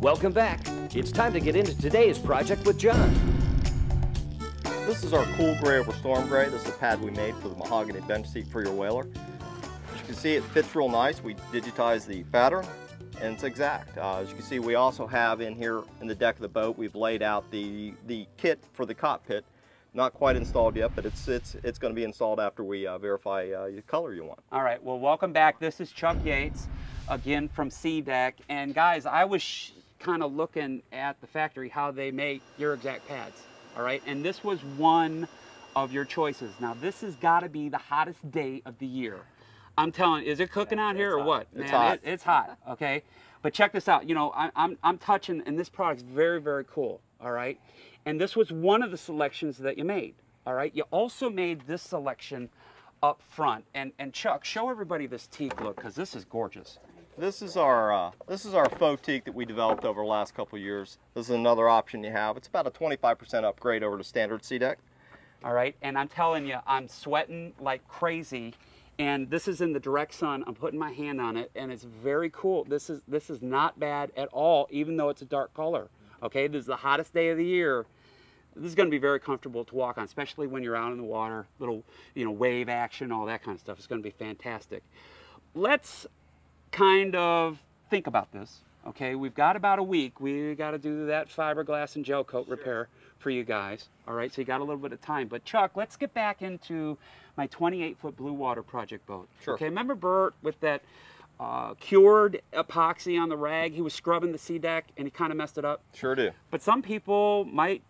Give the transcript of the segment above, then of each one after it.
Welcome back. It's time to get into today's project with John. This is our cool gray over storm gray. This is the pad we made for the mahogany bench seat for your whaler. As you can see, it fits real nice. We digitized the pattern and it's exact. As you can see, we also have in here in the deck of the boat, we've laid out the kit for the cockpit. Not quite installed yet, but it's going to be installed after we verify the color you want. All right, well, welcome back. This is Chuck Yates, again from SeaDek. And guys, I was kind of looking at the factory, how they make your exact pads, all right? And this was one of your choices. Now, this has got to be the hottest day of the year. I'm telling you, is it cooking out here or what? It's Man, hot. It's hot, okay? But check this out. You know, I'm touching, and this product's very, very cool, all right? And this was one of the selections that you made, all right? You also made this selection up front. And Chuck, show everybody this teak look, because this is gorgeous. This is our faux teak that we developed over the last couple of years. This is another option you have. It's about a 25% upgrade over the standard SeaDek. All right, and I'm telling you, I'm sweating like crazy. And this is in the direct sun. I'm putting my hand on it, and it's very cool. This is not bad at all, even though it's a dark color. Okay, this is the hottest day of the year. This is going to be very comfortable to walk on, especially when you're out in the water. Little, wave action, all that kind of stuff. It's going to be fantastic. Let's kind of think about this. Okay, we've got about a week. We got to do that fiberglass and gel coat repair for you guys. All right, so you got a little bit of time. But Chuck, let's get back into my 28-foot Bluewater project boat. Sure. Okay, remember Bert with that cured epoxy on the rag? He was scrubbing the SeaDek and he kind of messed it up. Sure do. But some people might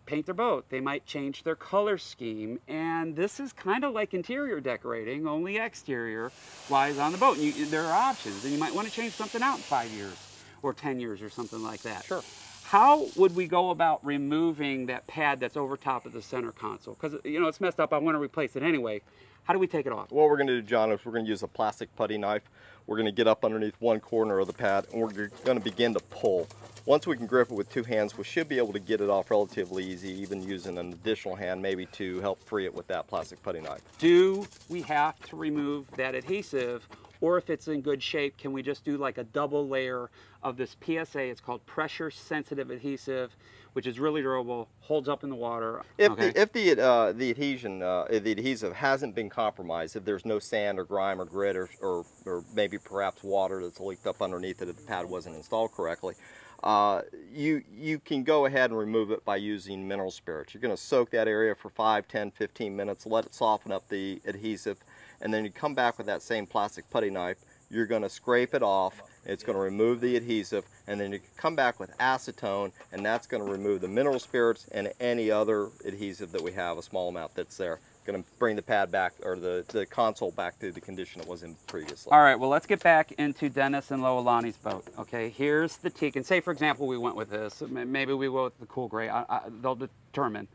paint their boat. They might change their color scheme, and this is kind of like interior decorating, only exterior wise on the boat. And there are options, and you might want to change something out in 5 years or 10 years or something like that. Sure. How would we go about removing that pad that's over top of the center console? Because it's messed up. I want to replace it anyway. How do we take it off? What we're going to do, John, is we're going to use a plastic putty knife. We're going to get up underneath one corner of the pad, and we're going to begin to pull. Once we can grip it with two hands, we should be able to get it off relatively easy, even using an additional hand maybe to help free it with that plastic putty knife. Do we have to remove that adhesive, or if it's in good shape, can we just do like a double layer of this PSA? It's called pressure sensitive adhesive, which is really durable, holds up in the water. If the adhesive hasn't been compromised, if there's no sand or grime or grit or maybe perhaps water that's leaked up underneath it if the pad wasn't installed correctly, you can go ahead and remove it by using mineral spirits. You're going to soak that area for 5, 10, 15 minutes, let it soften up the adhesive, and then you come back with that same plastic putty knife. You're going to scrape it off. It's going to remove the adhesive, and then you come back with acetone, and that's going to remove the mineral spirits and any other adhesive that we have, a small amount that's there. Going to bring the pad back, or the console back to the condition it was in previously. All right, well, let's get back into Dennis and Loalani's boat. Okay, here's the teak, and say for example we went with this, maybe we go with the cool gray, they'll determine.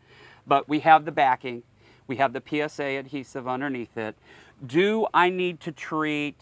But we have the backing, we have the PSA adhesive underneath it. Do I need to treat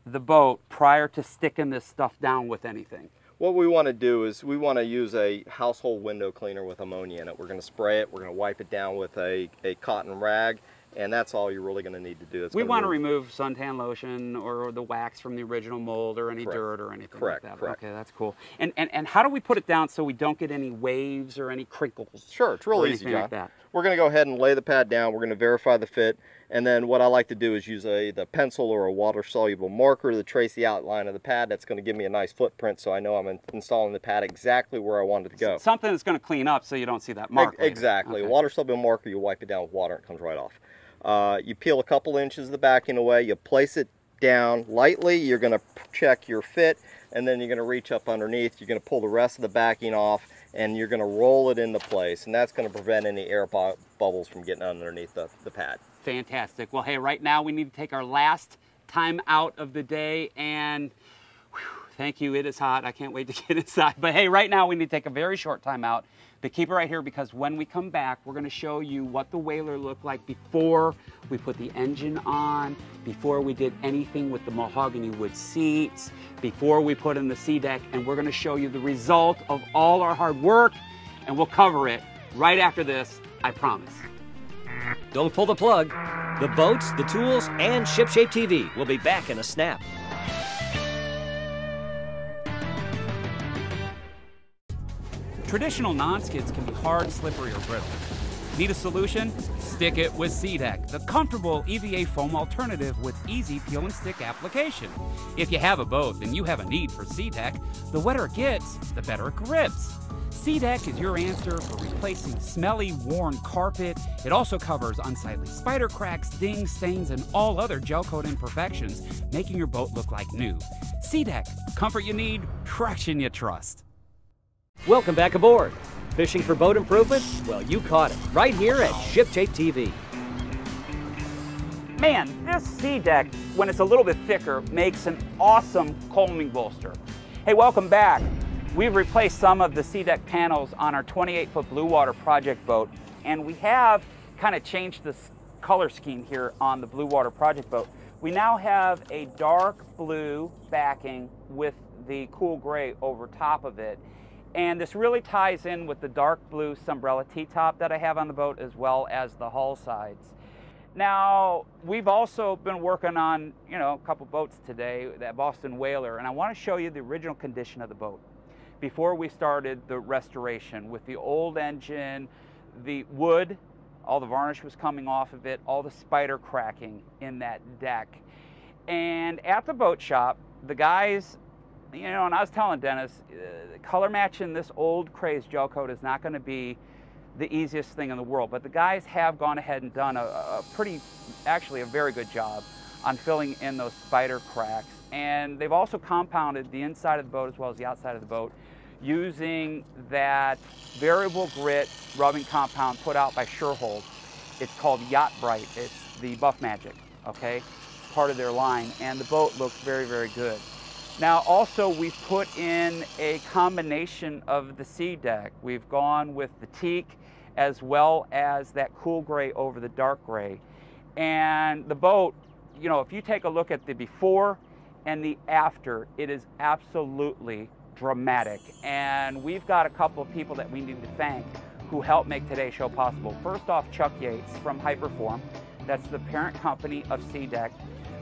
the boat prior to sticking this stuff down with anything? What we want to do is we want to use a household window cleaner with ammonia in it. We're going to spray it, we're going to wipe it down with a cotton rag, and that's all you're really going to need to do. We want to remove suntan lotion or the wax from the original mold or any dirt or anything like that. Correct. Okay, that's cool. And how do we put it down so we don't get any waves or any crinkles? Sure, it's real easy, John. Like that? We're going to go ahead and lay the pad down. We're going to verify the fit, and then what I like to do is use the pencil or a water-soluble marker to trace the outline of the pad. That's going to give me a nice footprint, so I know I'm installing the pad exactly where I want it to go. Something that's going to clean up so you don't see that mark. Exactly. Okay. A water-soluble marker, you wipe it down with water, and it comes right off. You peel a couple inches of the backing away, you place it down lightly, you're going to check your fit, and then you're going to reach up underneath, you're going to pull the rest of the backing off, and you're going to roll it into place, and that's going to prevent any air bubbles from getting underneath the pad. Fantastic. Well, hey, right now we need to take our last time out of the day, and thank you, it is hot. I can't wait to get inside. But hey, right now we need to take a very short time out. But keep it right here, because when we come back, we're going to show you what the whaler looked like before we put the engine on, before we did anything with the mahogany wood seats, before we put in the SeaDek, and we're going to show you the result of all our hard work, and we'll cover it right after this, I promise. Don't pull the plug. The boats, the tools, and ShipShape TV will be back in a snap. Traditional non-skids can be hard, slippery, or brittle. Need a solution? Stick it with SeaDek, the comfortable EVA foam alternative with easy peel and stick application. If you have a boat, then you have a need for SeaDek. The wetter it gets, the better it grips. SeaDek is your answer for replacing smelly, worn carpet. It also covers unsightly spider cracks, dings, stains, and all other gel coat imperfections, making your boat look like new. SeaDek, comfort you need, traction you trust. Welcome back aboard. Fishing for boat improvements? Well, you caught it right here at ShipShape TV. Man, this SeaDek, when it's a little bit thicker, makes an awesome combing bolster. Hey, welcome back. We've replaced some of the SeaDek panels on our 28-foot Bluewater project boat, and we have kind of changed this color scheme here on the Bluewater project boat. We now have a dark blue backing with the cool gray over top of it. And this really ties in with the dark blue Sunbrella T-top that I have on the boat, as well as the hull sides. Now, we've also been working on, a couple boats today, that Boston Whaler, and I want to show you the original condition of the boat before we started the restoration. With the old engine, the wood, all the varnish was coming off of it, all the spider cracking in that deck. And at the boat shop, the guys, and I was telling Dennis, color matching this old crazed gel coat is not going to be the easiest thing in the world, but the guys have gone ahead and done actually a very good job on filling in those spider cracks. And they've also compounded the inside of the boat as well as the outside of the boat using that variable grit rubbing compound put out by Surehold. It's called Yacht Bright. It's the Buff Magic, okay? It's part of their line, and the boat looks very, very good. Now, also, we've put in a combination of the SeaDek. We've gone with the teak as well as that cool gray over the dark gray. And the boat, if you take a look at the before and the after, it is absolutely dramatic. And we've got a couple of people that we need to thank who helped make today's show possible. First off, Chuck Yates from Hyperform. That's the parent company of SeaDek.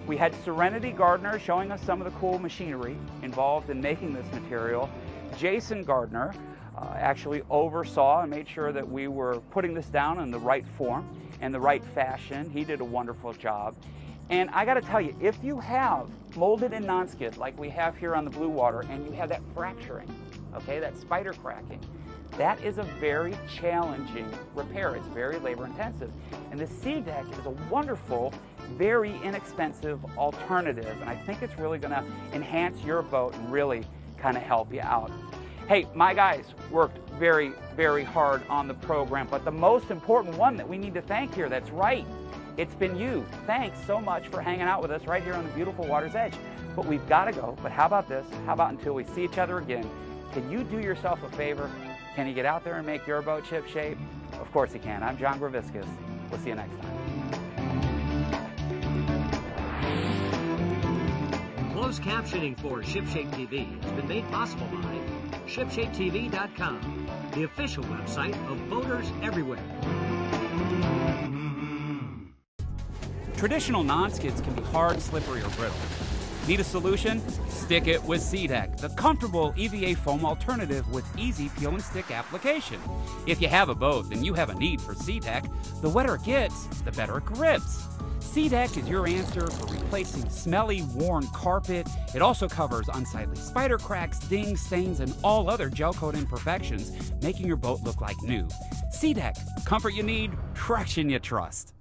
We had Serenity Gardner showing us some of the cool machinery involved in making this material. Jason Gardner actually oversaw and made sure that we were putting this down in the right form and the right fashion. He did a wonderful job. And I got to tell you, if you have molded in non-skid like we have here on the Bluewater, and you have that fracturing, okay, that spider cracking, that is a very challenging repair. It's very labor intensive. And the SeaDek is a wonderful, very inexpensive alternative. And I think it's really gonna enhance your boat and really kind of help you out. Hey, my guys worked very, very hard on the program, but the most important one that we need to thank here, that's right, it's been you. Thanks so much for hanging out with us right here on the beautiful water's edge. But we've got to go. But how about this? How about until we see each other again, can you do yourself a favor? Can you get out there and make your boat ship shape? Of course you can. I'm John Graviscus. We'll see you next time. Closed captioning for ShipShape TV has been made possible by ShipShapeTV.com, the official website of boaters everywhere. Traditional non-skids can be hard, slippery, or brittle. Need a solution? Stick it with SeaDek, the comfortable EVA foam alternative with easy peel and stick application. If you have a boat, then you have a need for SeaDek. The wetter it gets, the better it grips. SeaDek is your answer for replacing smelly, worn carpet. It also covers unsightly spider cracks, dings, stains, and all other gel coat imperfections, making your boat look like new. SeaDek, comfort you need, traction you trust.